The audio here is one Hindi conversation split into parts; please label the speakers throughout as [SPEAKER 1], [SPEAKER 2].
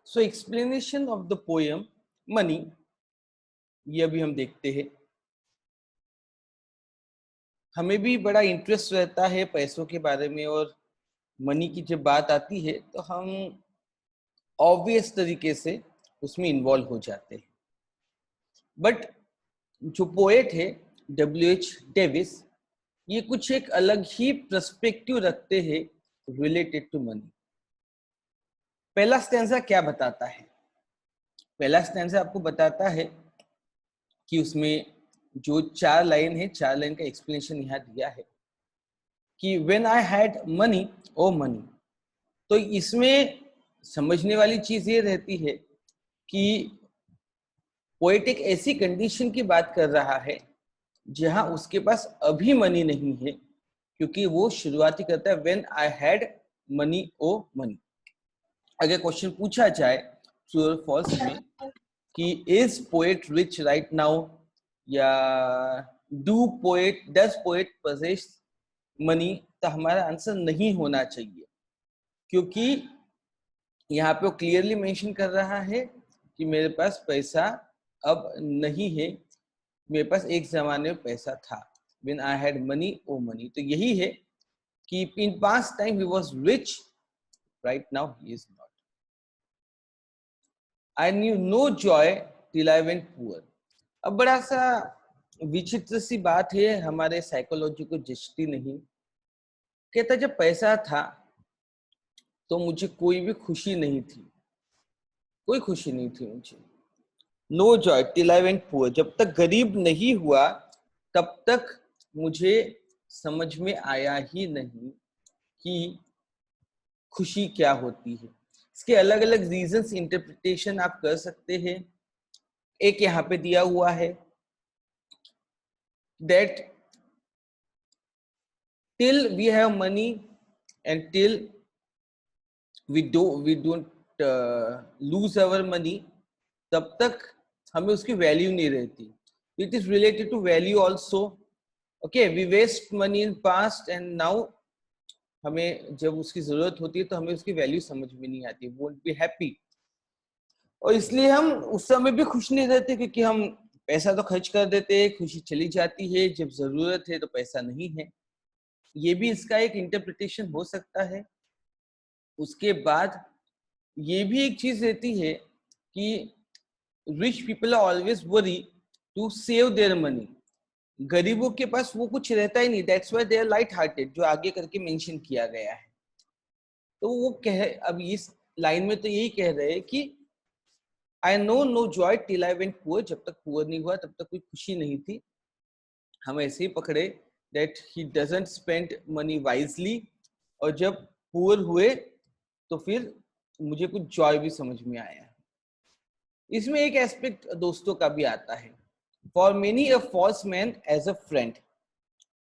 [SPEAKER 1] So explanation of the poem money, ये अभी हम देखते हैं। हमें भी बड़ा इंटरेस्ट रहता है पैसों के बारे में, और मनी की जब बात आती है तो हम ऑब्वियस तरीके से उसमें इन्वॉल्व हो जाते हैं। बट जो पोएट है W.H. डेविस, ये कुछ एक अलग ही पर्सपेक्टिव रखते हैं रिलेटेड टू मनी। पहला स्टैंजा क्या बताता है? पहला स्टैंजा आपको बताता है कि उसमें जो 4 लाइन है, 4 लाइन का एक्सप्लेनेशन यहाँ दिया है कि when I had money O money. तो इसमें समझने वाली चीज ये रहती है कि पोएट एक ऐसी कंडीशन की बात कर रहा है जहां उसके पास अभी मनी नहीं है, क्योंकि वो शुरुआती करता है when I had money O money. अगर क्वेश्चन पूछा जाए ट्रू और फॉल्स में कि is poet rich right now, या डज पोएट possess मनी, तो हमारा आंसर नहीं होना चाहिए, क्योंकि यहाँ पे वो क्लियरली मेंशन कर रहा है कि मेरे पास पैसा अब नहीं है, मेरे पास एक जमाने में पैसा था। When I had money oh money, तो यही है कि in past time he was rich, right now he is not. I knew no joy till I went poor. अब बड़ा सा विचित्र सी बात है, हमारे साइकोलॉजी को जचती नहीं। कहता जब पैसा था तो मुझे कोई भी खुशी नहीं थी, कोई खुशी नहीं थी मुझे। No joy till I went poor, जब तक गरीब नहीं हुआ तब तक मुझे समझ में आया ही नहीं कि खुशी क्या होती है। इसके अलग अलग रीजंस, इंटरप्रिटेशन आप कर सकते हैं। एक यहाँ पे दिया हुआ है that till we have money and till we don't lose our money, तब तक हमें उसकी वैल्यू नहीं रहती। It is related to value also. Okay, we waste money in past and now हमें जब उसकी जरूरत होती है तो हमें उसकी वैल्यू समझ में नहीं आती, वोंट बी हैप्पी। और इसलिए हम उस समय भी खुश नहीं रहते, क्योंकि हम पैसा तो खर्च कर देते हैं, खुशी चली जाती है, जब जरूरत है तो पैसा नहीं है। ये भी इसका एक इंटरप्रिटेशन हो सकता है। उसके बाद ये भी एक चीज रहती है कि rich people are always worry to save their money. गरीबों के पास वो कुछ रहता ही नहीं, that's why they are light hearted, जो आगे करके मेंशन किया गया है। तो वो अब इस लाइन में तो यही कह रहे हैं कि I know no joy till I went poor, जब तक पुअर नहीं हुआ तब तक कोई खुशी नहीं थी। हम ऐसे ही पकड़े that he doesn't spend money wisely, और जब पुअर हुए तो फिर मुझे कुछ जॉय भी समझ में आया। इसमें एक एस्पेक्ट दोस्तों का भी आता है, for many a false man as a friend.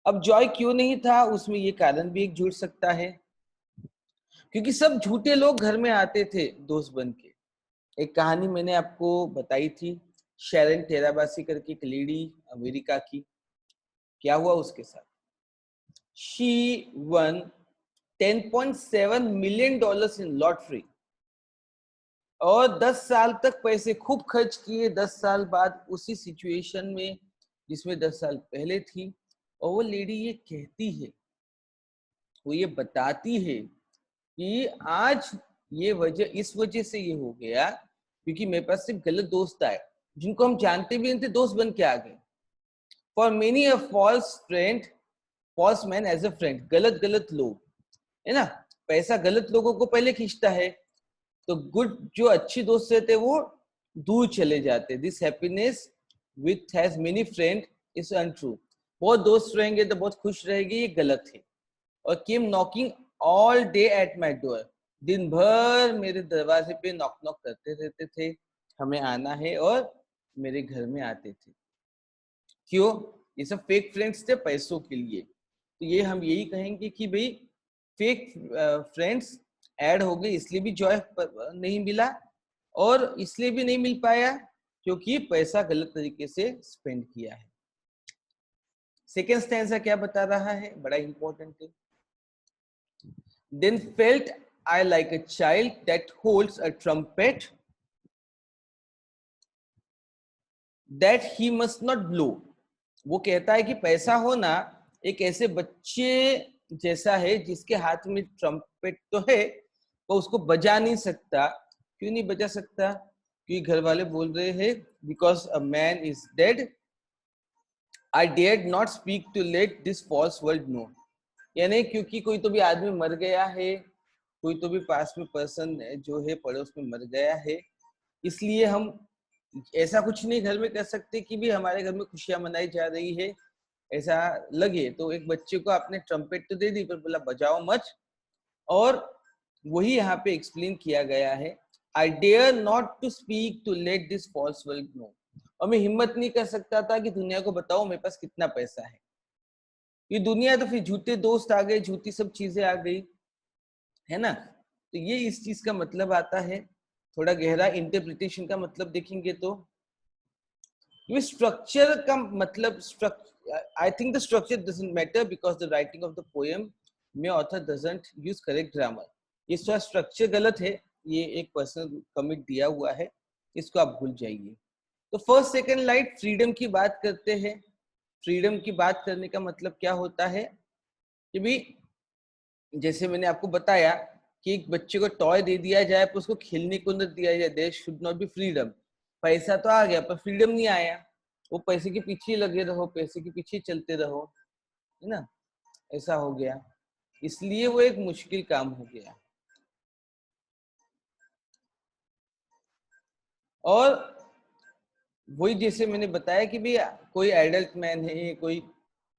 [SPEAKER 1] अब जॉय क्यों नहीं था, उसमें ये कारण भी एक जुड़ सकता है, क्योंकि सब झूठे लोग घर में आते थे दोस्त बन के। एक कहानी मैंने आपको बताई थी, शैरन टेराबासी करके एक लेडी अमेरिका की, क्या हुआ उसके साथ? She one $10.7 million in lottery, और 10 साल तक पैसे खूब खर्च किए। 10 साल बाद उसी सिचुएशन में जिसमें 10 साल पहले थी, और वो लेडी ये कहती है, वो ये बताती है कि आज ये वजह, इस वजह से ये हो गया क्योंकि मेरे पास सिर्फ गलत दोस्त आए, जिनको हम जानते भी नहीं थे, दोस्त बन के आ गए। For many a false friend, false man as a friend, गलत गलत लोग, है ना। पैसा गलत लोगों को पहले खींचता है, तो गुड जो अच्छी दोस्त रहते वो दूर चले जाते। This happiness with has many friend is untrue, बहुत दोस्त रहेंगे तो बहुत खुश रहेगी, ये गलत है। और came knocking all day at my door, दिन भर मेरे दरवाजे पे नॉक नॉक करते रहते थे, हमें आना है, और मेरे घर में आते थे। क्यों? ये सब फेक फ्रेंड्स थे पैसों के लिए। तो ये हम यही कहेंगे कि भाई फेक फ्रेंड्स ऐड हो गए, इसलिए भी जॉय नहीं मिला, और इसलिए भी नहीं मिल पाया क्योंकि पैसा गलत तरीके से स्पेंड किया है। सेकेंड स्टैंजा क्या बता रहा है, बड़ा इंपॉर्टेंट है। Then felt I like a child that holds a trumpet that he must not blow. वो कहता है कि पैसा होना एक ऐसे बच्चे जैसा है जिसके हाथ में ट्रम्पेट तो है पर उसको बजा नहीं सकता. क्यों नहीं बजा सकता? क्योंकि घर वाले बोल रहे हैं because a man is dead I dared not speak to let this false world know. यानी क्योंकि कोई तो भी आदमी मर गया है, कोई तो भी पास में पर्सन जो है पड़ोस में मर गया है, इसलिए हम ऐसा कुछ नहीं घर में कर सकते कि भी हमारे घर में खुशियां मनाई जा रही है ऐसा लगे. तो एक बच्चे को आपने ट्रम्पेट तो दे दी पर बोला बजाओ मत. और वही यहाँ पे एक्सप्लेन किया गया है, I dare not to speak to let this false world know. और मैं हिम्मत नहीं कर सकता था कि दुनिया को बताओ मेरे पास कितना पैसा है. ये दुनिया तो फिर झूठे दोस्त आ गए, झूठी सब चीजें आ गई है ना. तो ये इस चीज का मतलब आता है. थोड़ा गहरा इंटरप्रिटेशन का मतलब देखेंगे तो ये स्ट्रक्चर का मतलब I think the structure doesn't matter because the writing of the poem में author doesn't use correct grammar. ये स्ट्रक्चर गलत है, ये एक पर्सनल कमिट दिया हुआ है, इसको आप भूल जाइए. तो फर्स्ट सेकंड लाइन फ्रीडम की बात करते हैं. फ्रीडम की बात करने का मतलब क्या होता है कि भी जैसे मैंने आपको बताया कि एक बच्चे को टॉय दे दिया जाए पर उसको खेलने को न दिया जाए, there should not be freedom. पैसा तो आ गया पर फ्रीडम नहीं आया. वो पैसे के पीछे लगे रहो, पैसे के पीछे चलते रहो, है ना. ऐसा हो गया, इसलिए वो एक मुश्किल काम हो गया. और वही जैसे मैंने बताया कि भी कोई एडल्ट मैन है, कोई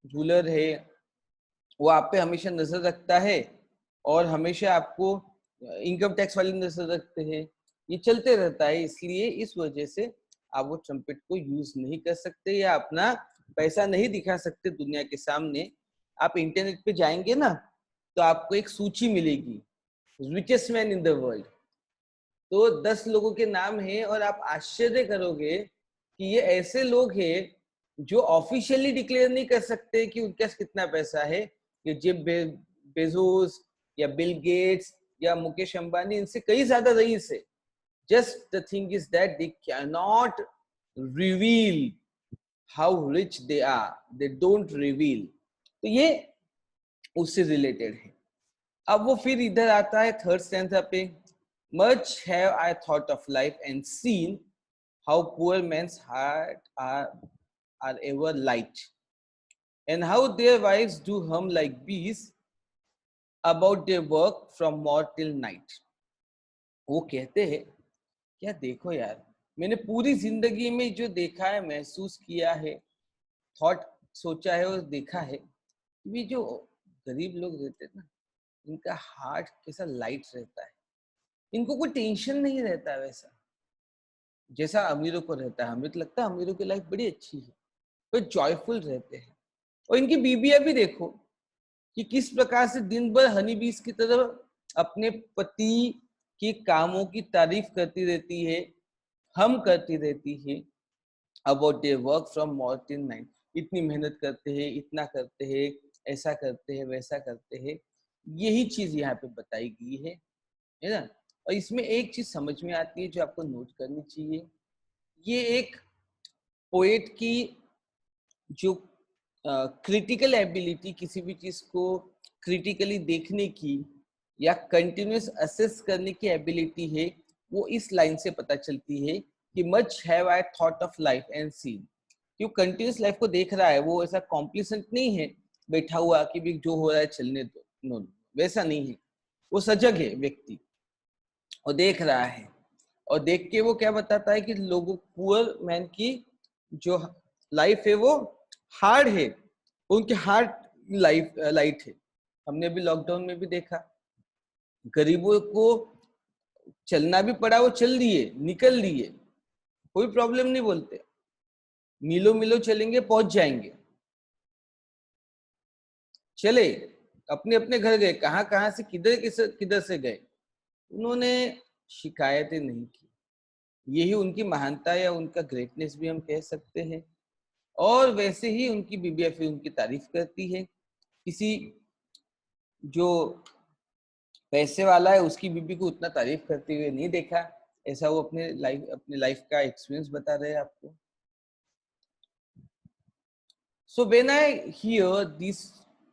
[SPEAKER 1] रूलर है, वो आप पे हमेशा नजर रखता है और हमेशा आपको इनकम टैक्स वाले नजर रखते हैं. ये चलते रहता है, इसलिए इस वजह से आप वो ट्रम्पेट को यूज नहीं कर सकते या अपना पैसा नहीं दिखा सकते दुनिया के सामने. आप इंटरनेट पे जाएंगे ना तो आपको एक सूची मिलेगी richest man in the world. तो 10 लोगों के नाम है और आप आश्चर्य करोगे कि ये ऐसे लोग हैं जो ऑफिशियली डिक्लेयर नहीं कर सकते कि उनके पास कितना पैसा है. ये जेफ बेजोस या बिल गेट्स या मुकेश अंबानी इनसे कई ज्यादा रईस है. Just the thing is that they can not reveal how rich they are, they don't reveal. तो ये उससे रिलेटेड है. अब वो फिर इधर आता है थर्ड स्टैंजा पे. Much have I thought of life and seen how poor men's heart are ever light, and how their wives do hum like bees about their work from morn till night. वो कहते हैं क्या देखो यार, मैंने पूरी जिंदगी में जो देखा है, महसूस किया है, थॉट सोचा है और देखा है कि जो गरीब लोग रहते हैं ना, इनका हार्ट कैसा लाइट रहता है. इनको कोई टेंशन नहीं रहता वैसा जैसा अमीरों को रहता है. हमें तो लगता है अमीरों की लाइफ बड़ी अच्छी है, वो जॉयफुल रहते हैं. और इनकी बीबियां भी देखो कि किस प्रकार से दिन भर हनी बीस की तरह अपने पति के कामों की तारीफ करती रहती है, हम करती रहती है about their work from morning till night. इतनी मेहनत करते हैं, इतना करते हैं, ऐसा करते हैं, वैसा करते हैं. यही चीज यहाँ पे बताई गई है ना. और इसमें एक चीज समझ में आती है जो आपको नोट करनी चाहिए. ये एक पोएट की जो क्रिटिकल एबिलिटी, किसी भी चीज को क्रिटिकली देखने की या कंटिन्यूस असेस करने की एबिलिटी है, वो इस लाइन से पता चलती है कि much have I thought of life and seen. क्यों कंटिन्यूस लाइफ को देख रहा है, वो ऐसा कॉम्प्लिसेंट नहीं है बैठा हुआ कि भी जो हो रहा है चलने दो. नो, वैसा नहीं है. वो सजग है व्यक्ति और देख रहा है. और देख के वो क्या बताता है कि लोगों, पुअर मैन की जो लाइफ है वो हार्ड है, उनके हार्ट लाइफ लाइट है. हमने अभी लॉकडाउन में भी देखा, गरीबों को चलना भी पड़ा, वो चल दिए, निकल लिए, कोई प्रॉब्लम नहीं बोलते. मीलों मीलों चलेंगे, पहुंच जाएंगे. चले, अपने अपने घर गए, कहाँ कहाँ से किधर से गए. उन्होंने शिकायतें नहीं की. यही उनकी महानता या उनका ग्रेटनेस भी हम कह सकते हैं. और वैसे ही उनकी बीबिया फिर उनकी तारीफ करती है. किसी जो पैसे वाला है उसकी बीबी को उतना तारीफ करते हुए नहीं देखा, ऐसा वो अपने लाइफ का एक्सपीरियंस बता रहे हैं आपको. So when I hear these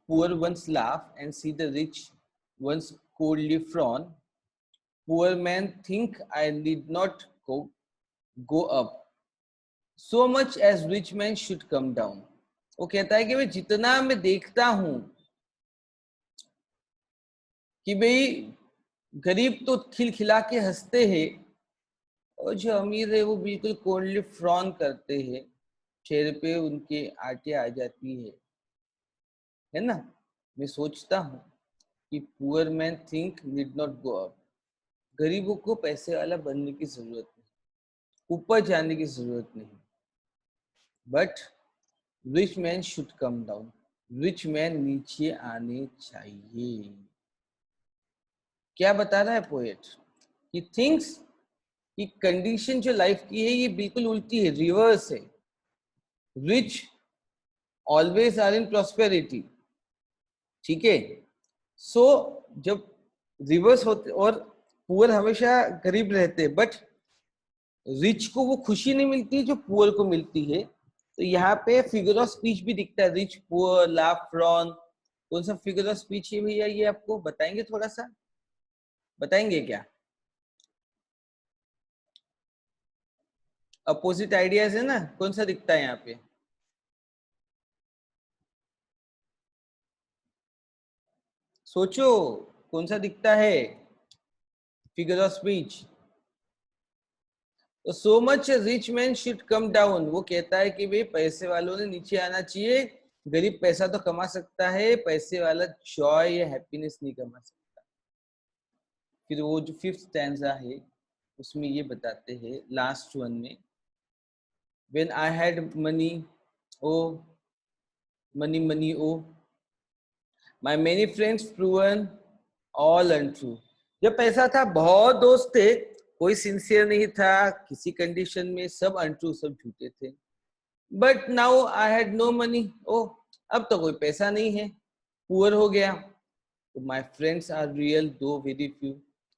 [SPEAKER 1] poor ones laugh and see the rich ones coldly frown, poor men think I need not go up so much as rich men should come down. वो कहता है कि मैं जितना मैं देखता हूं कि भाई गरीब तो खिलखिला के हंसते हैं और जो अमीर है वो बिल्कुल कोल्डली फ्रॉन करते हैं, चेहरे पे उनके आटे आ जाती है ना. मैं सोचता हूँ कि poor man think need not go up, गरीबों को पैसे वाला बनने की जरूरत नहीं, ऊपर जाने की जरूरत नहीं, but rich man should come down, rich man नीचे आने चाहिए. क्या बता रहा है पोएट? ही थिंक्स कि कंडीशन जो लाइफ की है ये बिल्कुल उल्टी है, रिवर्स है. Rich always are in prosperity, ठीक है. सो जब रिवर्स होते और पुअर हमेशा गरीब रहते हैं, बट रिच को वो खुशी नहीं मिलती जो पुअर को मिलती है. तो यहाँ पे फिगर ऑफ स्पीच भी दिखता है, रिच पुअर लाफ फ्रॉन. कौन सा फिगर ऑफ स्पीच है भैया, ये आपको बताएंगे? थोड़ा सा बताएंगे क्या? अपोजिट आइडियाज है ना, कौन सा दिखता है यहाँ पे? सोचो कौन सा दिखता है फिगर ऑफ स्पीच? तो so much rich man should come down, वो कहता है कि भाई पैसे वालों ने नीचे आना चाहिए. गरीब पैसा तो कमा सकता है, पैसे वाला जॉय या हैप्पीनेस नहीं कमा सकता. फिर वो जो फिफ्थ स्टैंजा है उसमें ये बताते हैं लास्ट वन में, when I had money O money money O my many friends proven all untrue. जब पैसा था बहुत दोस्त थे, कोई सिंसियर नहीं था किसी कंडीशन में, सब अनट्रू, सब झूठे थे. But now I had no money, oh अब तो कोई पैसा नहीं है, पुअर हो गया. तो माय फ्रेंड्स आर रियल दो वेरी फ्यू,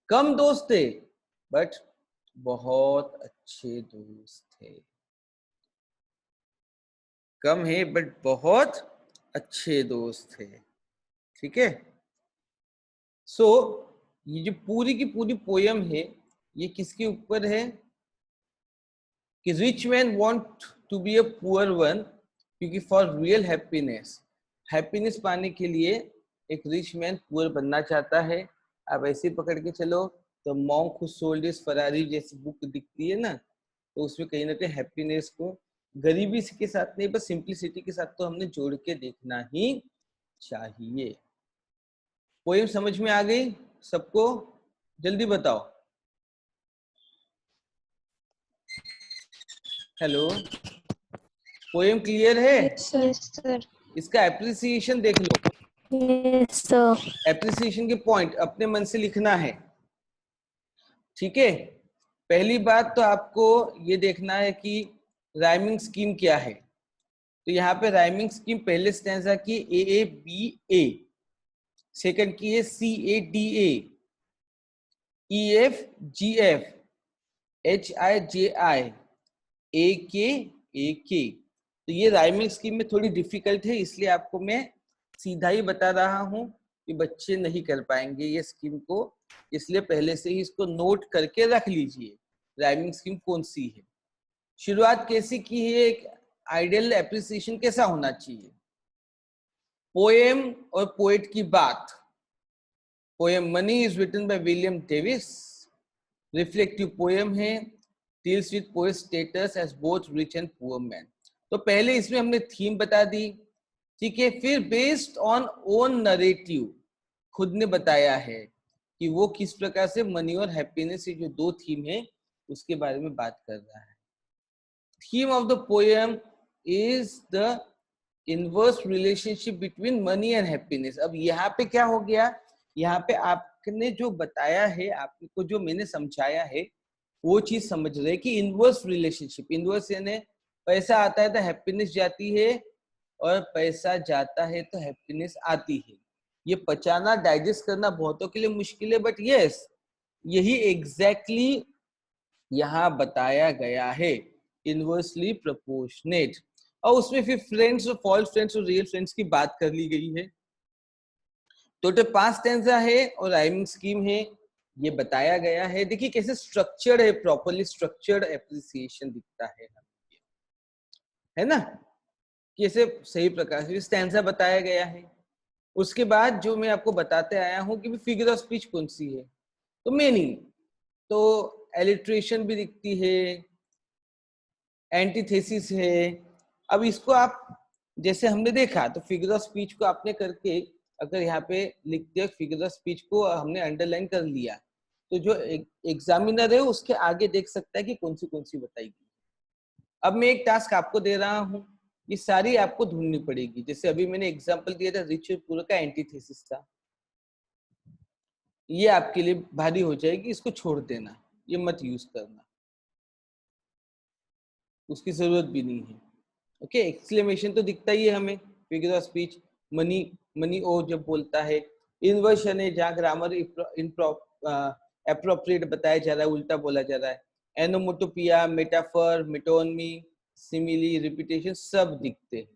[SPEAKER 1] कम दोस्त थे बट बहुत अच्छे दोस्त थे. कम है बट बहुत अच्छे दोस्त थे, ठीक है. सो ये जो पूरी की पूरी पोयम है ये किसके ऊपर है कि rich man want to be a poor one, क्योंकि फॉर रियल हैप्पीनेस, हैप्पीनेस पाने के लिए एक रिच मैन पुअर बनना चाहता है. आप ऐसे पकड़ के चलो तो monk who sold his Ferrari जैसी बुक दिखती है ना, तो उसमें कहीं ना कहीं हैप्पीनेस को गरीबी के साथ नहीं बस सिंप्लिसिटी के साथ तो हमने जोड़ के देखना ही चाहिए. पोएम समझ में आ गई सबको? जल्दी बताओ. हेलो, पोएम क्लियर है?
[SPEAKER 2] Yes sir.
[SPEAKER 1] इसका एप्रिसिएशन देख लो.
[SPEAKER 2] Yes sir.
[SPEAKER 1] एप्रिसिएशन के पॉइंट अपने मन से लिखना है, ठीक है. पहली बात तो आपको ये देखना है कि राइमिंग स्कीम क्या है. तो यहाँ पे राइमिंग स्कीम पहले स्टैंजा की ए बी ए, सेकंड की है C A D E F G F H I J I A K. तो ये राइमिंग स्कीम में थोड़ी डिफिकल्ट है, इसलिए आपको मैं सीधा ही बता रहा हूं कि बच्चे नहीं कर पाएंगे ये स्कीम को, इसलिए पहले से ही इसको नोट करके रख लीजिए राइमिंग स्कीम कौन सी है. शुरुआत कैसी की है, एक आइडियल एप्रिसिएशन कैसा होना चाहिए. पोएम और पोएट की बात. Poem money is written by William Davis, reflective poem है, deals with poet status as both rich and poor man. तो पहले इसमें हमने थीम बता दी, ठीक है. फिर बेस्ड ऑन ओन नरेटिव खुद ने बताया है कि वो किस प्रकार से मनी और हैप्पीनेस, ये जो दो थीम है उसके बारे में बात कर रहा है. Theme of the poem is the inverse relationship between money and happiness. अब यहाँ पे क्या हो गया, यहाँ पे आपने जो बताया है, आपको जो मैंने समझाया है वो चीज समझ रहे कि इनवर्स रिलेशनशिप, इनवर्स यानी पैसा आता है तो हैप्पीनेस जाती है और पैसा जाता है तो हैप्पीनेस आती है. ये पचाना डाइजेस्ट करना बहुतों के लिए मुश्किल है, बट यस यही एग्जैक्टली यहाँ बताया गया है, इनवर्सली प्रोपोर्शनेट। और उसमें फिर फ्रेंड्स और फॉल्स फ्रेंड्स और रियल फ्रेंड्स की बात कर ली गई है। टोटल 5 स्टैंजा है और राइमिंग स्कीम है, ये बताया गया है। देखिए कैसे स्ट्रक्चर्ड है, प्रॉपर्ली स्ट्रक्चर्ड एप्रिसिएशन दिखता है ना, कैसे सही प्रकार से स्टैंजा बताया गया है। उसके बाद जो मैं आपको बताते आया हूँ कि फिगर ऑफ स्पीच कौन सी है, तो मीनिंग, तो एलिट्रेशन भी दिखती है, एंटीथेसिस है। अब इसको आप जैसे हमने देखा तो फिगर ऑफ स्पीच को आपने करके अगर यहाँ पे लिखते फिगर ऑफ स्पीच को हमने अंडरलाइन कर लिया, तो जो एग्जामिनर है उसके आगे देख सकता है कि कौन सी बताएगी। अब मैं एक टास्क आपको दे रहा हूँ, ये सारी आपको ढूंढनी पड़ेगी। जैसे अभी मैंने एग्जांपल दिया था रिच और पुअर का एंटीथेसिस था, ये आपके लिए भारी हो जाएगी, इसको छोड़ देना, ये मत यूज करना, उसकी जरूरत भी नहीं है। ओके, एक्सक्लेमेशन तो दिखता ही है हमें, figure of speech, money money oh जब बोलता है, इन्वर्शन है जहाँ ग्रामर एप्रोप्रिएट बताया जा रहा है, उल्टा बोला जा रहा है, एनोमोटोपिया, मेटाफर, मेटोनमी, सिमिली, रिपीटेशन सब दिखते हैं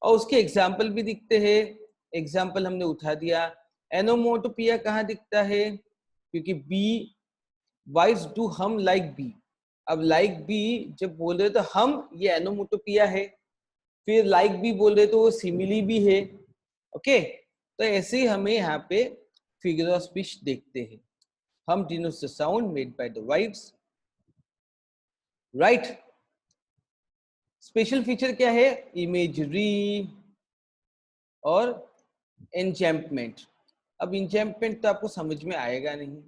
[SPEAKER 1] और उसके एग्जाम्पल भी दिखते हैं। एग्जाम्पल हमने उठा दिया, एनोमोटोपिया कहाँ दिखता है, क्योंकि बी, वाइज डू हम लाइक बी। अब लाइक बी जब बोल रहे तो हम, ये एनोमोटोपिया है, फिर लाइक भी बोल रहे तो वो सिमिली भी है। ओके, तो ऐसे ही हमें यहाँ पे फिगर ऑफ स्पीच देखते हैं। हम denotes the sound made by the wives, right. Special feature क्या है, इमेजरी और एनचैम्पमेंट। अब इंचैम्पमेंट तो आपको समझ में आएगा नहीं,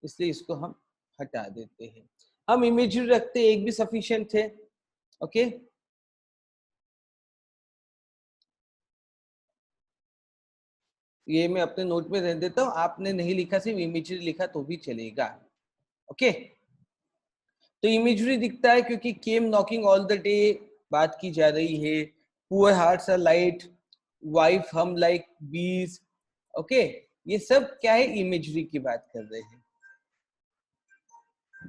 [SPEAKER 1] इसलिए इसको हम हटा देते हैं। हम इमेजरी रखते एक भी सफिशिएंट है। ओके, ये मैं अपने नोट में रह देता हूँ, आपने नहीं लिखा, सिर्फ इमेजरी लिखा तो भी चलेगा। ओके, तो इमेजरी दिखता है क्योंकि came knocking all the day बात की जा रही है, poor hearts are light, wife hum like bees. Okay, ये सब क्या है, इमेजरी की बात कर रहे हैं।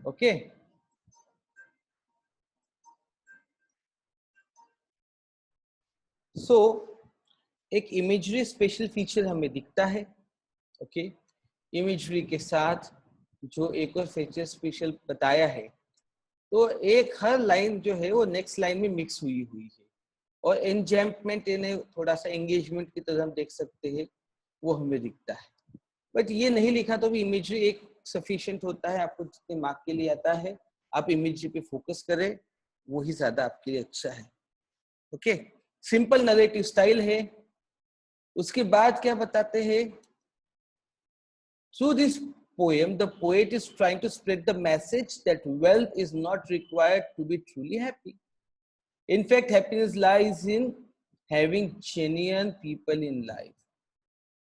[SPEAKER 1] ओके, सो एक इमेजरी स्पेशल फीचर हमें दिखता है। ओके, इमेजरी के साथ जो एक और फीचर स्पेशल बताया है, तो एक हर लाइन जो है वो नेक्स्ट लाइन में मिक्स हुई है, और एनजैम्पमेंट इन्हें थोड़ा सा एंगेजमेंट की तरह हम देख सकते हैं, वो हमें दिखता है। बट ये नहीं लिखा तो भी इमेजरी एक सफिशिएंट होता है, आपको जितने मार्क के लिए आता है आप इमेजरी पे फोकस करें, वही ज्यादा आपके लिए अच्छा है। ओके, सिंपल नरेटिव स्टाइल है। उसके बाद क्या बताते हैं, through this poem the poet is trying to spread the message that wealth is not required to be truly happy. In fact, happiness lies in having genuine people in life,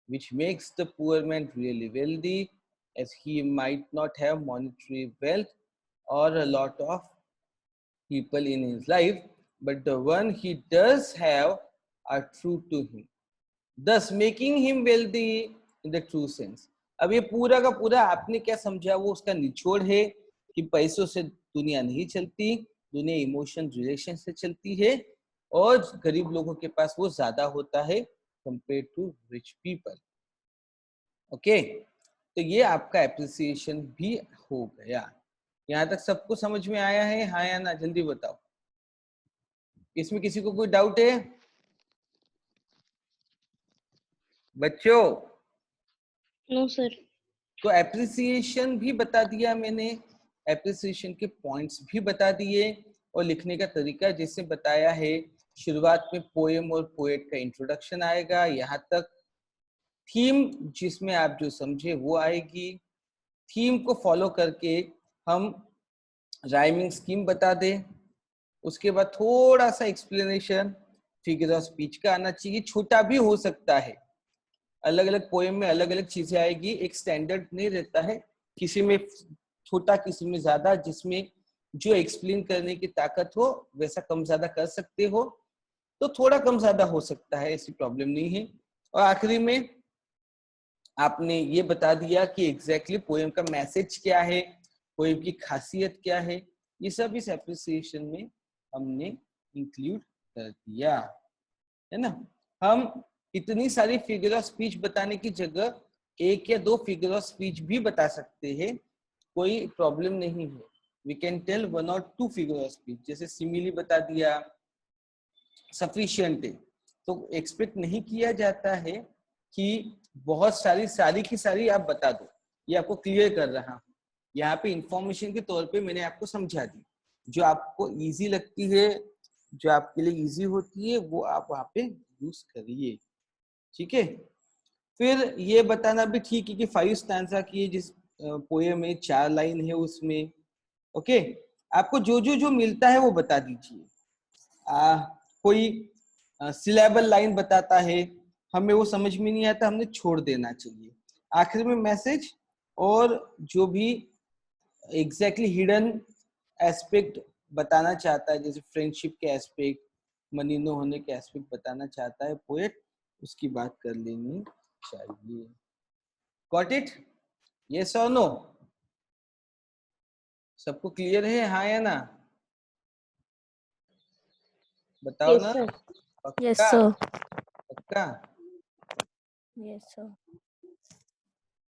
[SPEAKER 1] which makes the poor man really wealthy, as he might not have monetary wealth or a lot of people in his life, but the one he does have are true to him, thus making him wealthy in the true sense. अब ये पूरा का पूरा आपने क्या समझा, वो उसका निचोड़ है कि पैसों से दुनिया नहीं चलती, दुनिया इमोशन रिलेशन से चलती है, और गरीब लोगों के पास वो ज्यादा होता है compare to rich people. Okay, तो ये आपका एप्रिसिएशन भी हो गया। यहाँ तक सबको समझ में आया है, हाँ या ना, जल्दी बताओ। इसमें किसी को कोई डाउट है बच्चों?
[SPEAKER 2] No sir.
[SPEAKER 1] तो एप्रिसिएशन भी बता दिया मैंने, एप्रिसिएशन के पॉइंट्स भी बता दिए, और लिखने का तरीका जैसे बताया है। शुरुआत में पोएम और पोएट का इंट्रोडक्शन आएगा, यहाँ तक थीम जिसमें आप जो समझे वो आएगी। थीम को फॉलो करके हम राइमिंग स्कीम बता दें, उसके बाद थोड़ा सा एक्सप्लेनेशन फिगर ऑफ स्पीच का आना चाहिए, छोटा भी हो सकता है, अलग अलग पोएम में अलग अलग चीजें आएगी, एक स्टैंडर्ड नहीं रहता है, किसी में छोटा किसी में ज्यादा, जिसमें जो एक्सप्लेन करने की ताकत हो वैसा कम ज्यादा कर सकते हो, तो थोड़ा कम ज्यादा हो सकता है, ऐसी प्रॉब्लम नहीं है। और आखिरी में आपने ये बता दिया कि एग्जैक्टली पोएम का मैसेज क्या है, पोएम की खासियत क्या है, ये सब इस एप्रिसिएशन में हमने इंक्लूड कर दिया, है ना। हम इतनी सारी फिगर ऑफ स्पीच बताने की जगह 1 या 2 फिगर ऑफ स्पीच भी बता सकते हैं, कोई प्रॉब्लम नहीं है। वी कैन टेल 1 और 2 फिगर ऑफ स्पीच, जैसे सिमिली बता दिया, सफिशिएंट है। तो एक्सपेक्ट नहीं किया जाता है कि बहुत सारी की सारी आप बता दो, ये आपको क्लियर कर रहा हूँ। यहाँ पे इंफॉर्मेशन के तौर पे मैंने आपको समझा दी, जो आपको इजी लगती है, जो आपके लिए इजी होती है, वो आप वहाँ पे यूज करिए, ठीक है। फिर ये बताना भी ठीक है कि 5 स्टैंजा की है, जिस पोएम में 4 लाइन है उसमें, ओके। आपको जो मिलता है वो बता दीजिए। कोई सिलेबल लाइन बताता है, हमें वो समझ में नहीं आता, हमने छोड़ देना चाहिए। आखिर में मैसेज और जो भी एग्जैक्टली हिडन एस्पेक्ट बताना चाहता है, जैसे फ्रेंडशिप के एस्पेक्ट, मनी न होने के एस्पेक्ट बताना चाहता है पोएट, उसकी बात कर लेनी चाहिए। Got it? यस और नो? सबको क्लियर है, हाँ या ना? बताओ
[SPEAKER 2] Yes,
[SPEAKER 1] ना।
[SPEAKER 2] sir. Yes,
[SPEAKER 1] पक्का?
[SPEAKER 2] sir.
[SPEAKER 1] पक्का?
[SPEAKER 2] Yes, sir.